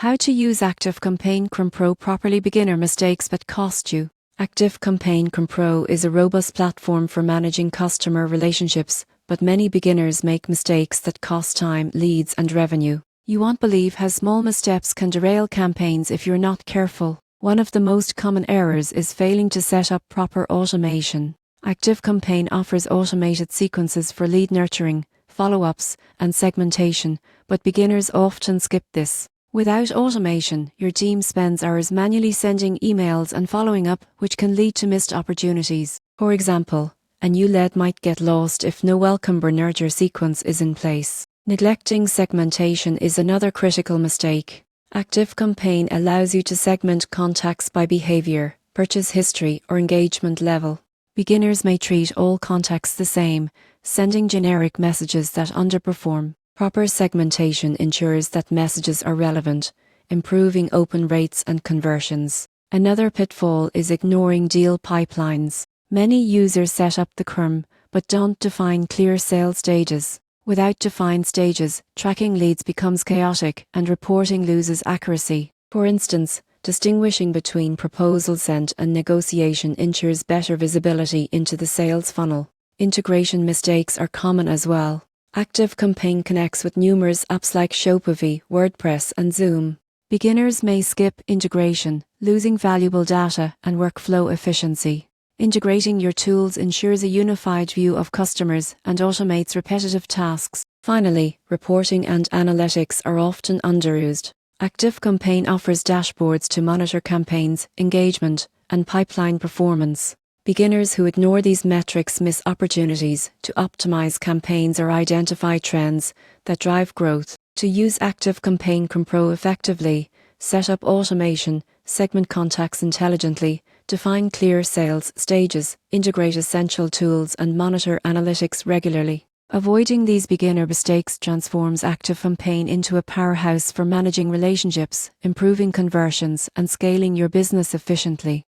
How to use ActiveCampaign CRM Pro properly. Beginner mistakes that cost you. ActiveCampaign CRM Pro is a robust platform for managing customer relationships, but many beginners make mistakes that cost time, leads, and revenue. You won't believe how small missteps can derail campaigns if you're not careful. One of the most common errors is failing to set up proper automation. ActiveCampaign offers automated sequences for lead nurturing, follow-ups, and segmentation, but beginners often skip this. Without automation, your team spends hours manually sending emails and following up, which can lead to missed opportunities. For example, a new lead might get lost if no welcome or nurture sequence is in place. Neglecting segmentation is another critical mistake. ActiveCampaign allows you to segment contacts by behavior, purchase history, or engagement level. Beginners may treat all contacts the same, sending generic messages that underperform. Proper segmentation ensures that messages are relevant, improving open rates and conversions. Another pitfall is ignoring deal pipelines. Many users set up the CRM, but don't define clear sales stages. Without defined stages, tracking leads becomes chaotic and reporting loses accuracy. For instance, distinguishing between proposal sent and negotiation ensures better visibility into the sales funnel. Integration mistakes are common as well. ActiveCampaign connects with numerous apps like Shopify, WordPress, and Zoom. Beginners may skip integration, losing valuable data and workflow efficiency. Integrating your tools ensures a unified view of customers and automates repetitive tasks. Finally, reporting and analytics are often underused. ActiveCampaign offers dashboards to monitor campaigns, engagement, and pipeline performance. Beginners who ignore these metrics miss opportunities to optimize campaigns or identify trends that drive growth. To use ActiveCampaign CRM Pro effectively, set up automation, segment contacts intelligently, define clear sales stages, integrate essential tools, and monitor analytics regularly. Avoiding these beginner mistakes transforms ActiveCampaign into a powerhouse for managing relationships, improving conversions, and scaling your business efficiently.